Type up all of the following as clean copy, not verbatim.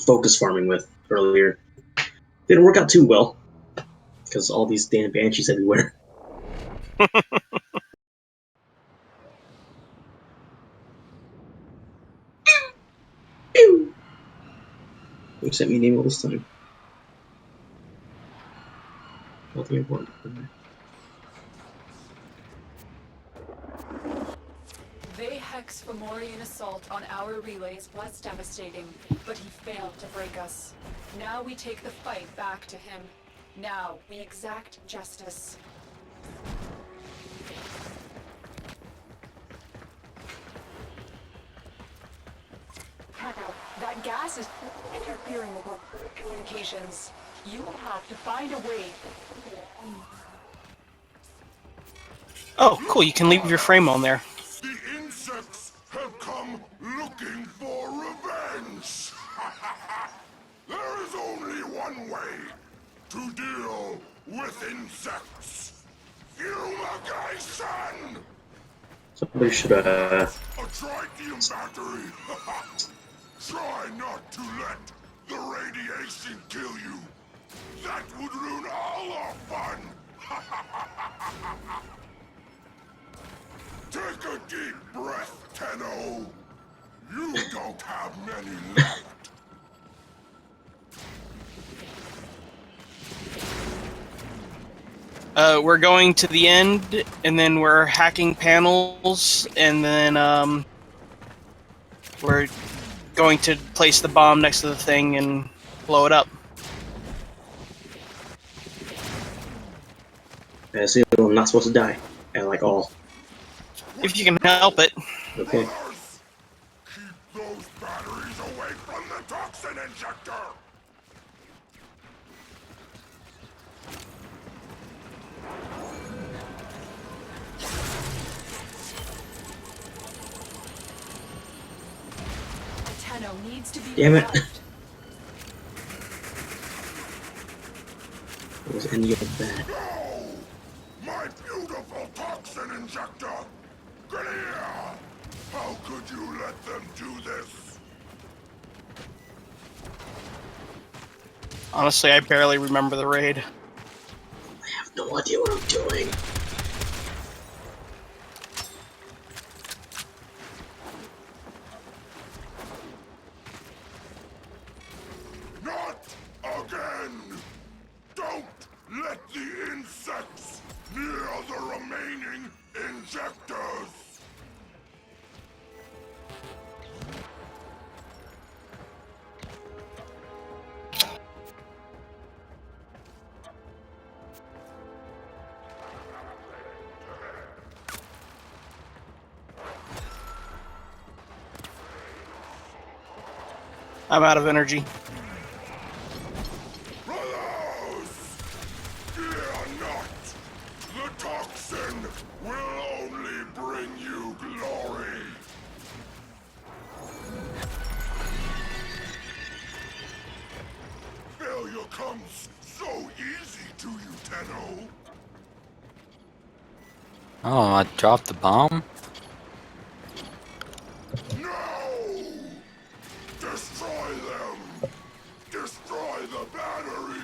focus farming with earlier. Didn't work out too well because all these damn banshees everywhere. Who sent me an email this time? Nothing important. They hex Fomorian assault on our relays was devastating, but he failed to break us. Now we take the fight back to him. Now we exact justice. That gas is interfering with our communications. You will have to find a way. Oh, cool, you can leave your frame on there. The insects have come looking for revenge! There is only one way to deal with insects. Fumigation! Somebody should A tritium battery! Try not to let the radiation kill you. That would ruin all our fun! Take a deep breath, Tenno. You don't have many left. We're going to the end, and then we're hacking panels, and then we're going to place the bomb next to the thing and blow it up. I see I'm not supposed to die. At like all. If you can help it. Okay. Keep those batteries away from the toxin injector! Tenno needs to be Damn it. revived. What was any of that? No! My beautiful toxin injector! Get here! How could you let them do this? Honestly, I barely remember the raid. I have no idea what I'm doing. Not again! Don't let the insects near the remaining injectors! I'm out of energy. Brothers! Fear not! The toxin will only bring you glory! Failure comes so easy to you, Tenno! Oh, I dropped the bomb? No! Destroy them! Destroy the battery!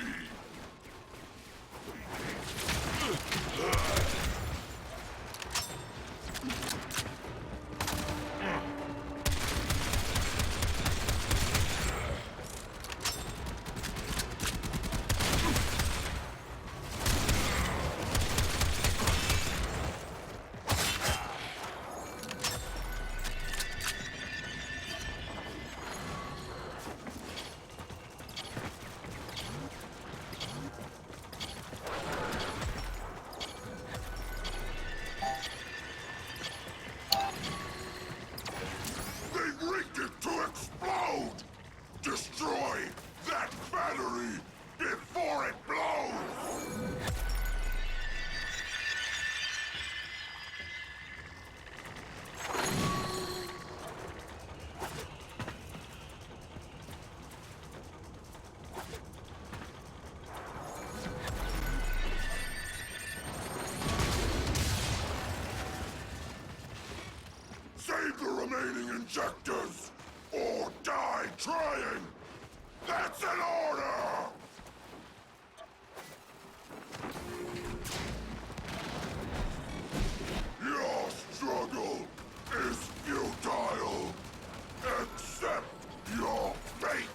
They've rigged it to explode! Destroy that battery before it blows! Save the remaining injectors, or die trying! It's an order! Your struggle is futile. Accept your fate.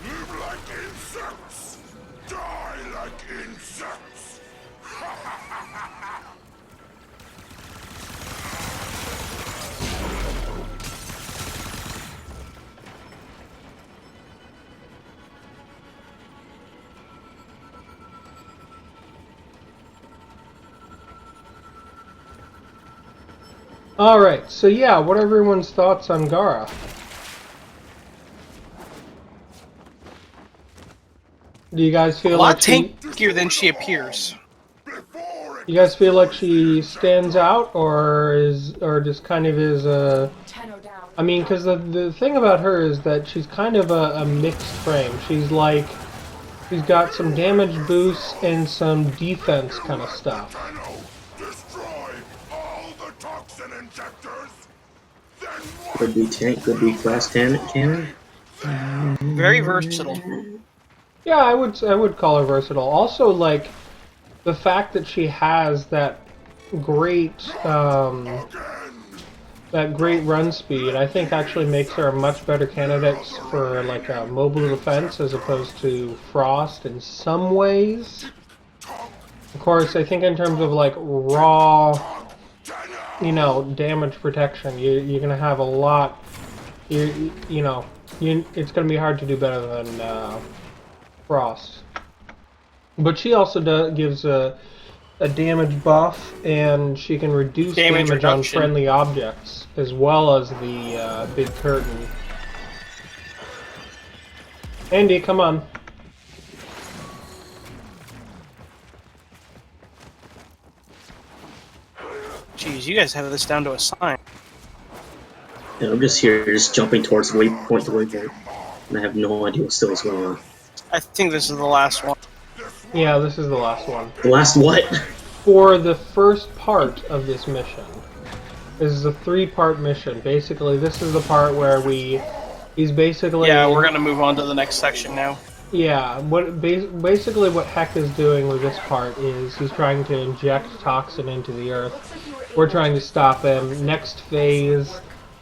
Live like insects. Die like insects. Alright, so yeah, what are everyone's thoughts on Gara? Do you guys A feel lot like she... tankier than she appears. You guys feel like she stands out, or just kind of is a... Tenno down. I mean, because the thing about her is that she's kind of a mixed frame. She's like... She's got some damage boosts and some defense kind of stuff. Tenno, destroy all the toxin injectors. Then what? Could be tank, could be fast cannon. Very versatile. Yeah, I would call her versatile. Also, like, the fact that she has that great run speed, I think actually makes her a much better candidate for like a mobile defense as opposed to Frost in some ways. Of course, I think in terms of like raw, you know, damage protection, you're gonna have a lot. It's gonna be hard to do better than Frost. But she also gives a damage buff, and she can reduce damage on reduction. friendly objects, as well as the big curtain. Andy, come on. Jeez, you guys have this down to a sign. And I'm just here, just jumping towards waypoint to waypoint. And I have no idea what still is going on. I think this is the last one. Yeah, this is the last one. The last what? For the first part of this mission. This is a 3-part mission. Basically, this is the part where he's basically... Yeah, we're gonna move on to the next section now. Yeah, basically what Heck is doing with this part is he's trying to inject toxin into the Earth. We're trying to stop him. Next phase,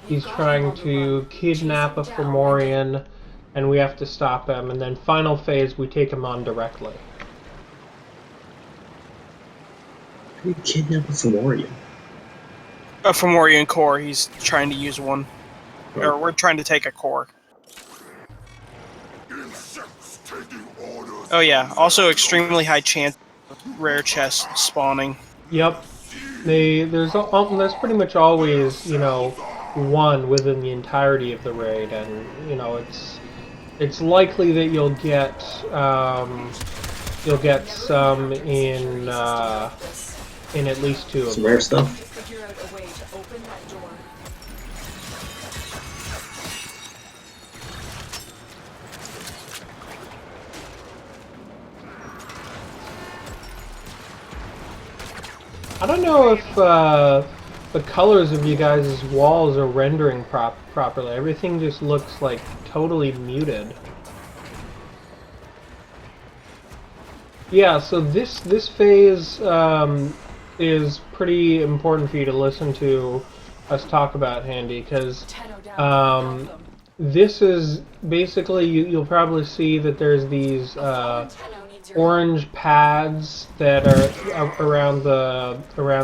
he's trying to kidnap a Fomorian, and we have to stop him. And then final phase, we take him on directly. You kidnapped a Fomorian. A Fomorian core, he's trying to use one. Or we're trying to take a core. Insects taking orders. Oh yeah, also extremely high chance of rare chests spawning. Yep. There's pretty much always, you know, one within the entirety of the raid, and you know it's likely that you'll get some in at least 2 of Some them. rare stuff. Figure out a way to open that door. I don't know if the colors of you guys' walls are rendering properly. Everything just looks like totally muted. Yeah, so this phase is pretty important for you to listen to us talk about, Handy, because Tenno down. this is basically you'll probably see that there's these Tenno needs your orange pads that are around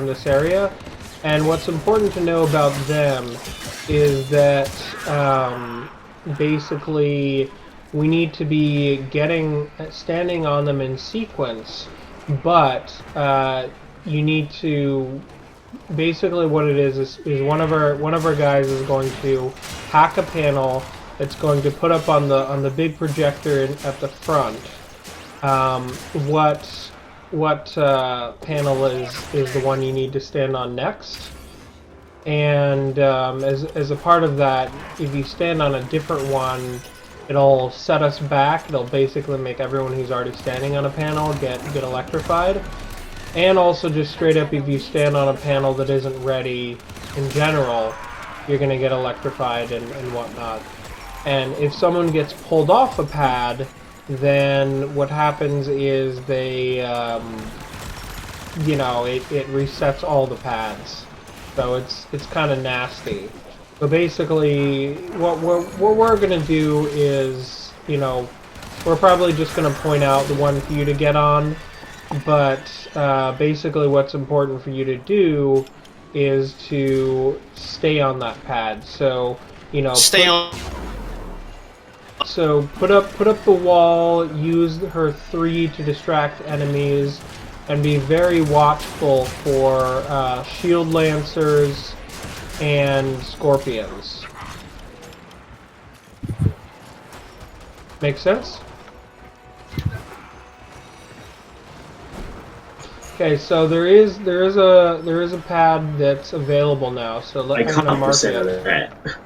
this area, and what's important to know about them is that basically we need to be standing on them in sequence, but you need to basically what it is one of our guys is going to hack a panel that's going to put up on the big projector at the front. What panel is the one you need to stand on next? And as a part of that, if you stand on a different one, it'll set us back. It'll basically make everyone who's already standing on a panel get electrified. And also just straight up, if you stand on a panel that isn't ready in general, you're going to get electrified and whatnot. And if someone gets pulled off a pad, then what happens is they, you know, it resets all the pads. So it's kind of nasty. So basically, what we're going to do is, you know, we're probably just going to point out the one for you to get on. But basically what's important for you to do is to stay on that pad. So, you know, Stay on. So put up the wall, use her 3 to distract enemies, and be very watchful for shield lancers and scorpions. Make sense? Okay, so there is a pad that's available now. So Like I'm gonna mark 100% of it. that.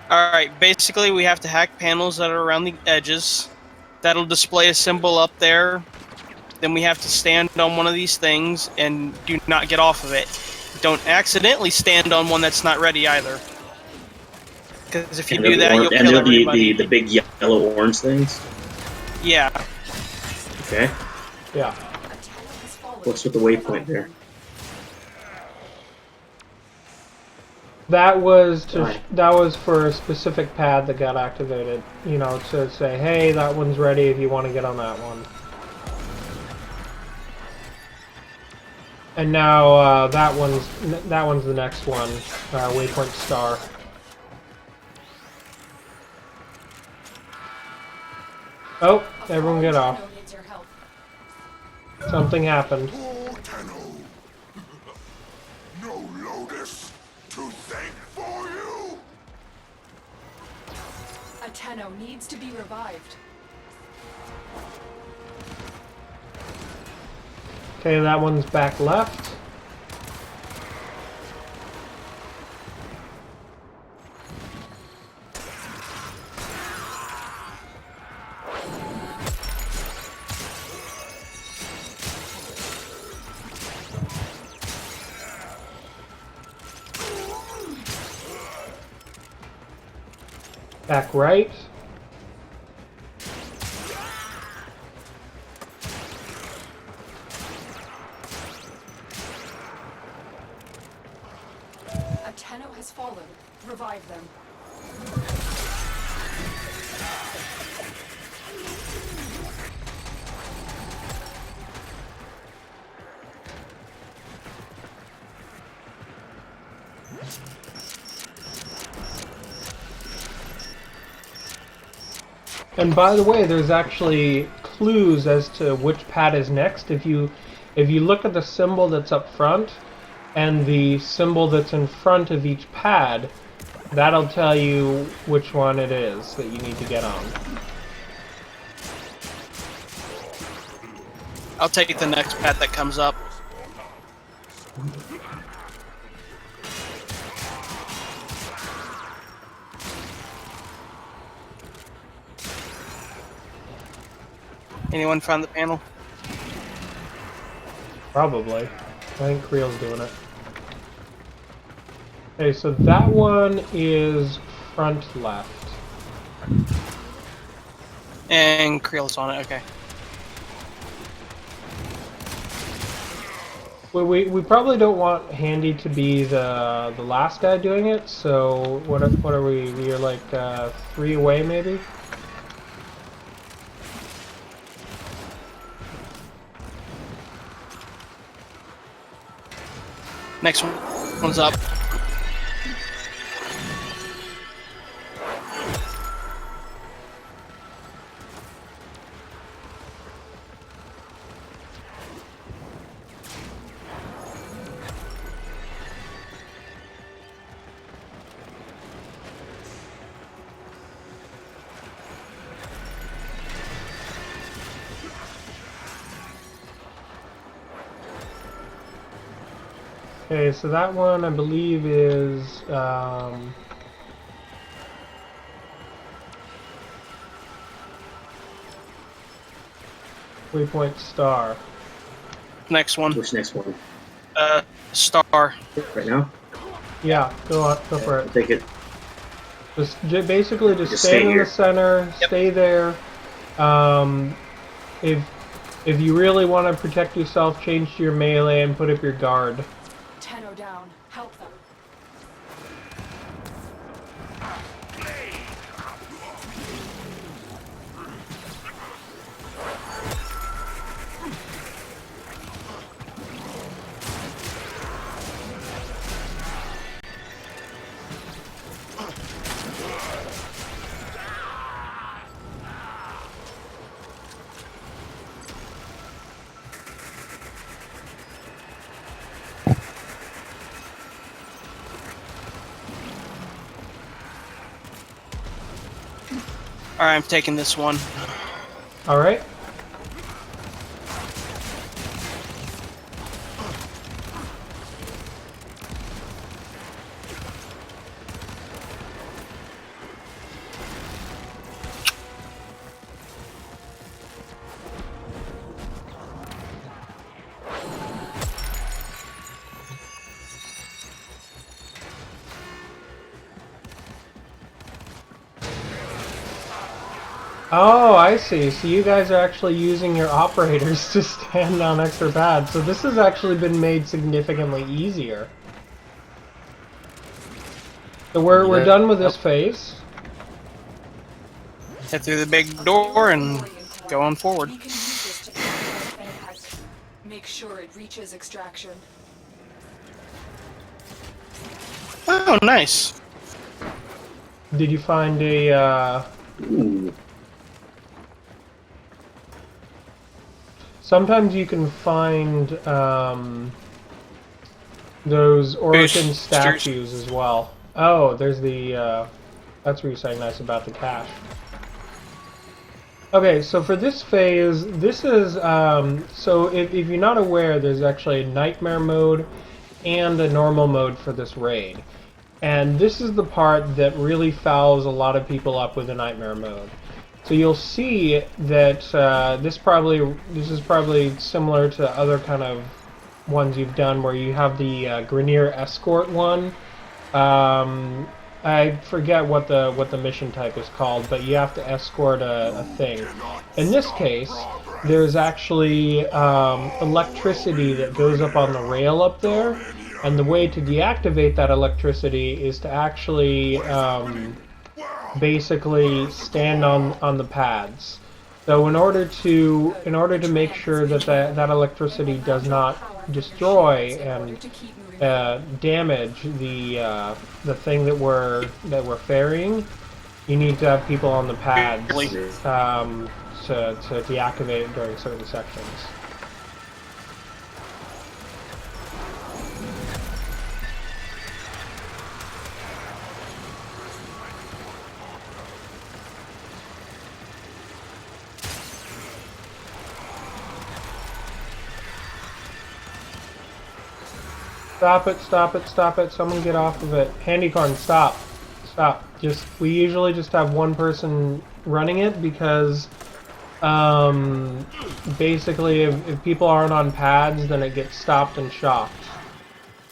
Alright, basically we have to hack panels that are around the edges. That'll display a symbol up there. Then we have to stand on one of these things and do not get off of it. Don't accidentally stand on one that's not ready either. Because if you do that, you'll kill everybody. The big yellow-orange things? Yeah. Okay. Yeah. What's with the waypoint there? That was for a specific pad that got activated. You know, to say, hey, that one's ready if you want to get on that one. And now that one's the next one, waypoint star. Oh, everyone get off. Something happened. Oh, Tenno. No Lotus to thank for you. Tenno needs to be revived. Okay, that one's back left. Back right. Tenno has fallen. Revive them. And by the way, there's actually clues as to which pad is next. If you look at the symbol that's up front and the symbol that's in front of each pad, that'll tell you which one it is that you need to get on. I'll take the next pad that comes up. Anyone found the panel? Probably. I think Creel's doing it. Okay, so that one is front left. And Creel's on it, okay. We probably don't want Handy to be the last guy doing it, so what are we? We're like 3 away maybe? Next one's up. Okay, so that one I believe is waypoint star. next one. Which next one? Star. Right now? Yeah, go on, go for I'll it. take it. Basically, just Just stand stay in here. the center, Yep. stay there. If you really want to protect yourself, change to your melee and put up your guard. Tenno down. Help them. Alright, I'm taking this one. All right. Oh, I see. So you guys are actually using your operators to stand on extra pads. So this has actually been made significantly easier. So we're Yeah. done with this phase. Head through the big door and go on forward. We can use this to capitalize impact. Make sure it reaches extraction. Oh, nice. Did you find a? Ooh. Sometimes you can find those Orichan Boosters. statues as well. Oh, there's the. That's what you're saying nice about the cache. Okay, so for this phase, this is so if you're not aware, there's actually a nightmare mode and a normal mode for this raid, and this is the part that really fouls a lot of people up with the nightmare mode. So you'll see that this is probably similar to other kind of ones you've done, where you have the Grenier escort one. I forget what the mission type is called, but you have to escort a thing. In this case, there's actually electricity that goes up on the rail up there, and the way to deactivate that electricity is to actually basically stand on the pads. So in order to make sure that that electricity does not destroy and damage the thing that we're ferrying, you need to have people on the pads to deactivate it during certain sections. Stop it, stop it, stop it. Someone get off of it. Handycorn, stop. Stop. We usually just have one person running it because basically if people aren't on pads, then it gets stopped and shocked.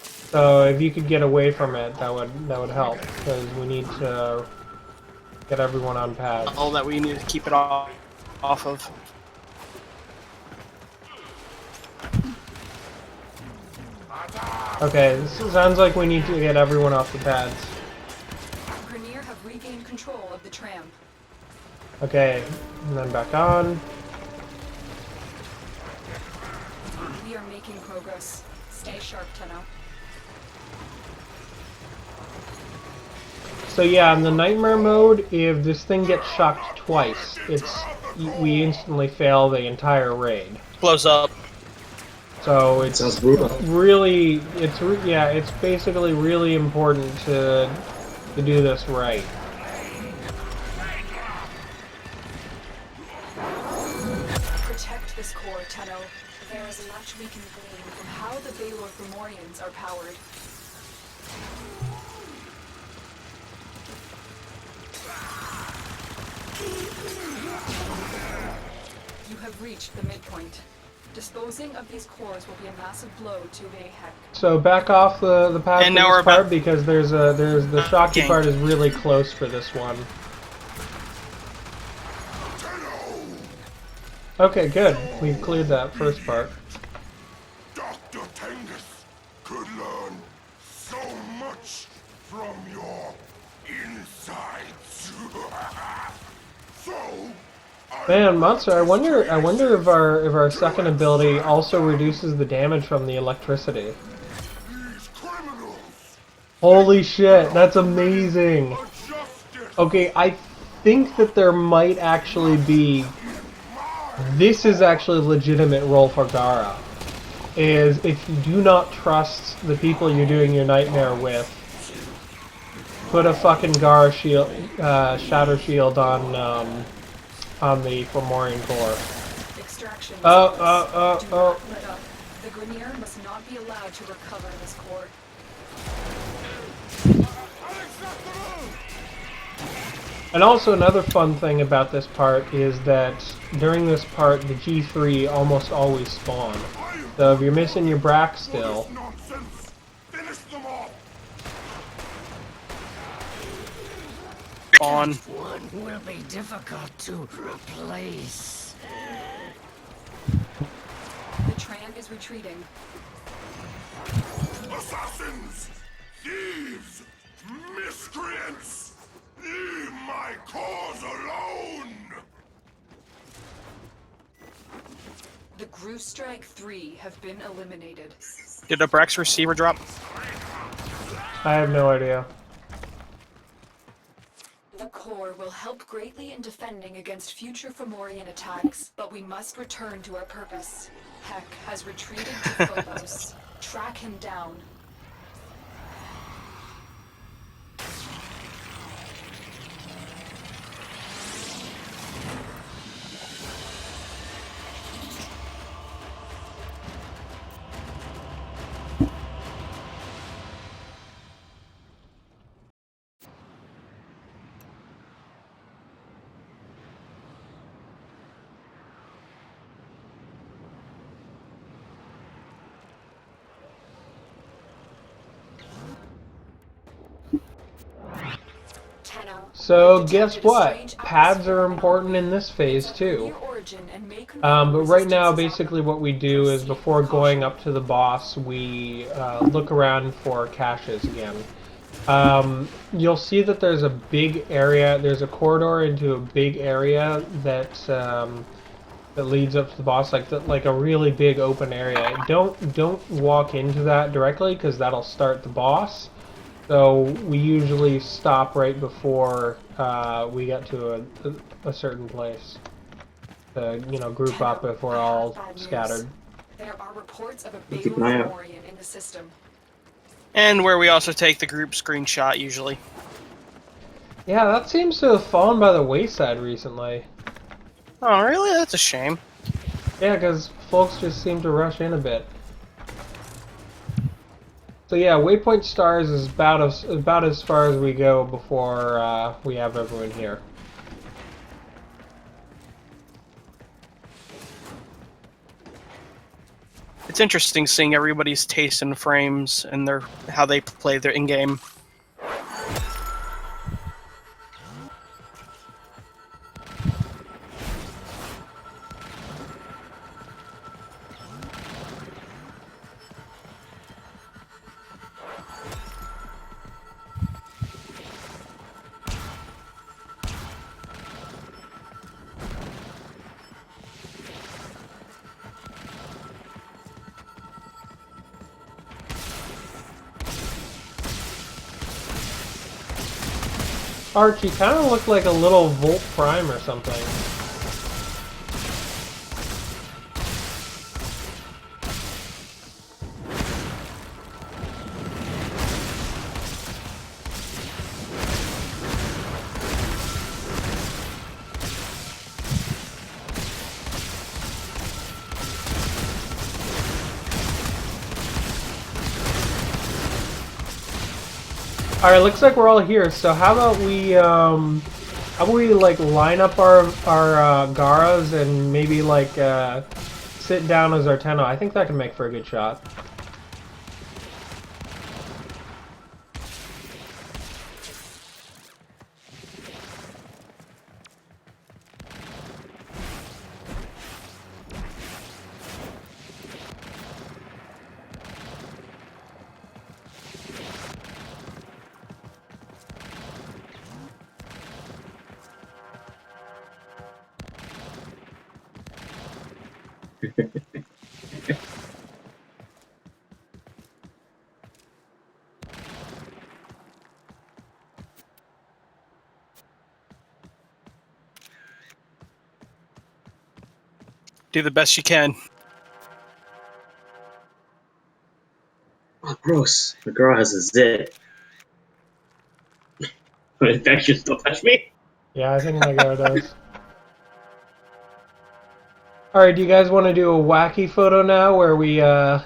So if you could get away from it, that would help, because we need to get everyone on pads. All that we need to keep it off of. Okay, this sounds like we need to get everyone off the pads. Grenier have regained control of the tram. Okay, and then back on. We are making progress. Stay sharp, Tenno. So yeah, in the nightmare mode, if this thing gets shocked twice, we instantly fail the entire raid. Blows up. So it's Sounds brutal. really, it's basically really important to do this right. Protect this core, Tenno. There is much we can glean from how the Baylor Fomorians are powered. You have reached the midpoint. Disposing of these cores will be a massive blow to AHEC. So back off the path And for now this we're part about- because there's the shocky Ganked. part is really close for this one. Okay, good. We've cleared that first part. Dr. Tengus could learn so much from your insides. So, Man, Monster, I wonder if our second ability also reduces the damage from the electricity. these criminals Holy shit, that's amazing. are justice. Okay, I think that there might actually be... This is actually a legitimate role for Gara. Is if you do not trust the people you're doing your nightmare with, put a fucking Gara shield, shatter shield on the Fomorian core. Extraction. Oh. Do not let up. The Grenier must not be allowed to recover this core. And also another fun thing about this part is that during this part the G3 almost always spawn. So if you're missing your Brack still, Nonsense. Finish them off. On. One will be difficult to replace. The Tran is retreating. Assassins! Thieves! Miscreants! Leave my cause alone! The Gru Strike 3 have been eliminated. Did a Brex receiver drop? I have no idea. The core will help greatly in defending against future Fomorian attacks, but we must return to our purpose. Heck has retreated to Phobos. Track him down. So guess what? Pads are important in this phase too. But right now, basically what we do is before going up to the boss, we look around for caches again. You'll see that there's a big area, there's a corridor into a big area that that leads up to the boss, like a really big open area. Don't walk into that directly because that'll start the boss. So we usually stop right before we get to a certain place to, you know, group up if we're all scattered. There are reports of a Keep big an eye out. Fomorian in the system. And where we also take the group screenshot usually. Yeah, that seems to have fallen by the wayside recently. Oh, really? That's a shame. Yeah, because folks just seem to rush in a bit. So yeah, waypoint stars is about as far as we go before we have everyone here. It's interesting seeing everybody's taste in frames and how they play their in-game. Archie kind of looked like a little Volt Prime or something. Alright, looks like we're all here, so how about we like line up our Garas and maybe like sit down as our Tenno. I think that can make for a good shot. Do the best you can. Oh, gross. The girl has a zit. Infectious, don't touch me. Yeah, I think my guy does. Alright, do you guys want to do a wacky photo now where we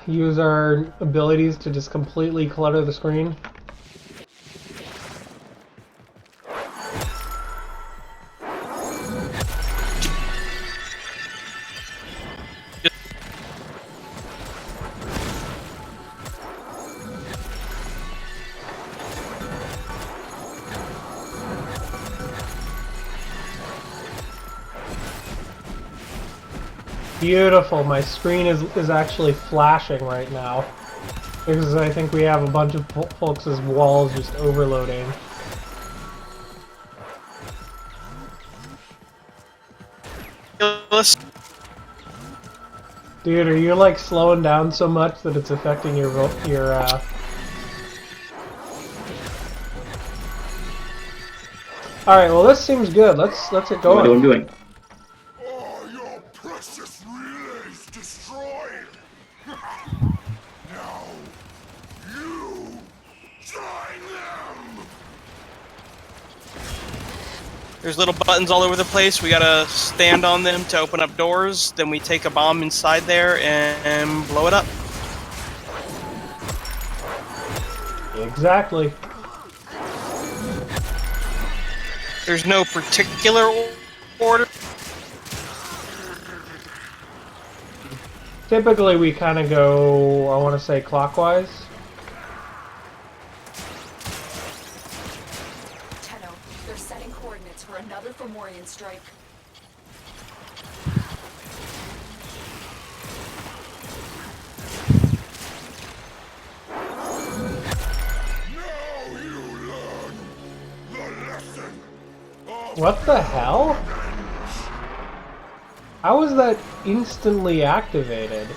use our abilities to just completely clutter the screen? Beautiful, my screen is actually flashing right now. Because I think we have a bunch of folks' walls just overloading. Dude, are you like slowing down so much that it's affecting your Alright, well this seems good. Let's get going. What am I doing? Oh, your precious relays destroyed! Now, you join them! There's little buttons all over the place. We gotta stand on them to open up doors. Then we take a bomb inside there and blow it up. Exactly. There's no particular order. Typically we kind of go, I want to say clockwise. Tenno, they're setting coordinates for another Fomorian strike. Now you learn the lesson of What the hell? How was that instantly activated?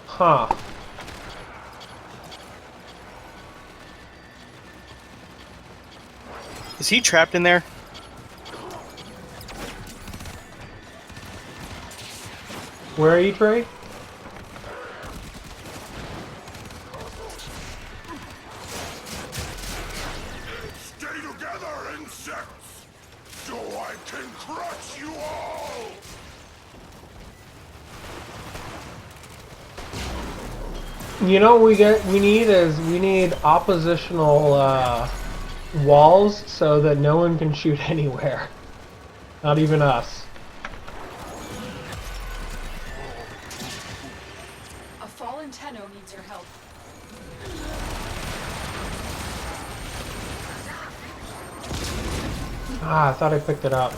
Huh. Is he trapped in there? Where are you, Trey? stay together, insects, so I can crush you all! You know what we need oppositional walls so that no one can shoot anywhere. Not even us. A fallen Tenno needs your help. Ah, I thought I picked it up.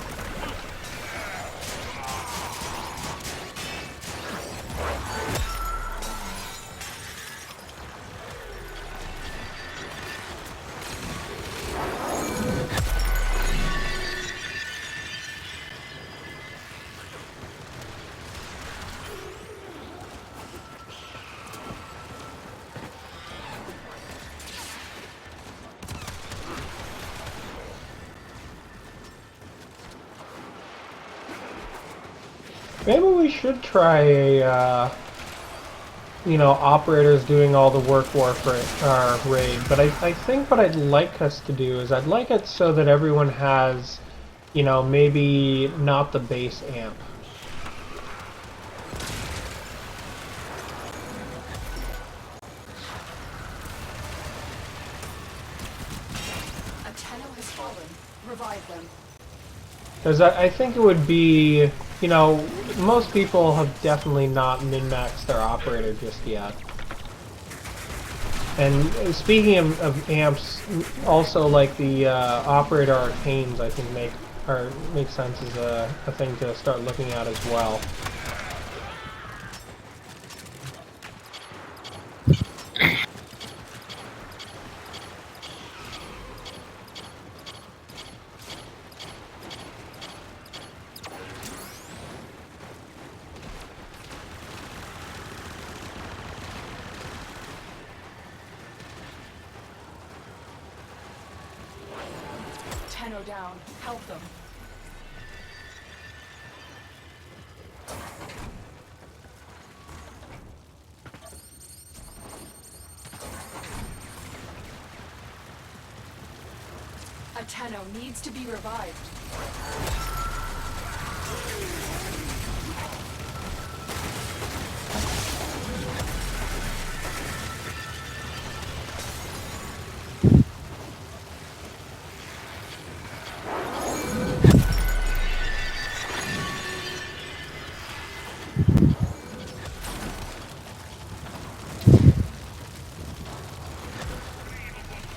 Maybe we should try a, you know, operators doing all the work war for our raid. But I think what I'd like us to do is I'd like it so that everyone has, you know, maybe not the base amp. fallen. Revive them. Because I think it would be, you know, most people have definitely not min-maxed their operator just yet. And speaking of amps, also like the operator arcanes, I think make sense as a thing to start looking at as well. Tenno down. Help them. A Tenno needs to be revived.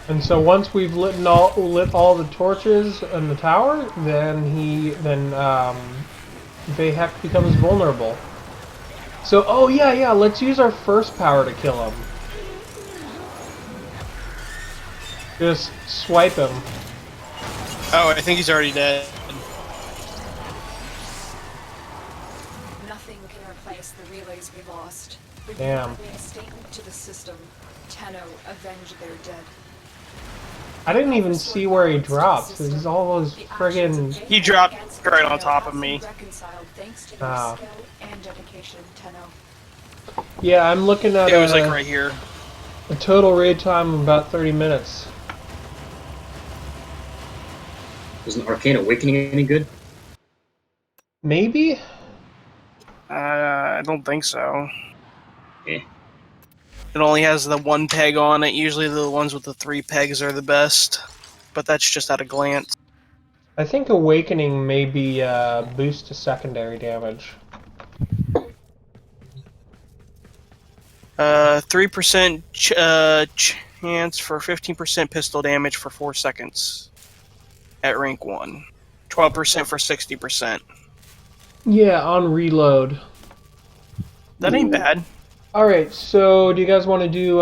And so once we've lit all the torches in the tower, then Vahek becomes vulnerable. So oh yeah, let's use our first power to kill him. Just swipe him. Oh, I think he's already dead. Nothing can replace the relays we lost. But Damn. you a statement to the system. Tenno, avenge their dead. I didn't even see where he dropped. There's all those friggin'... He dropped right on top of me. Thanks to your skill and dedication, Tenno. Yeah, I'm looking at It was like right here. a total raid time of about 30 minutes. Wasn't Arcane Awakening any good? Maybe? I don't think so. Eh. It only has the one peg on it. Usually the ones with the 3 pegs are the best. But that's just at a glance. I think Awakening may be boost to secondary damage. 3% chance for 15% pistol damage for 4 seconds. At rank 1. 12% for 60%. Yeah, on reload. That ain't bad. Alright, so do you guys want to do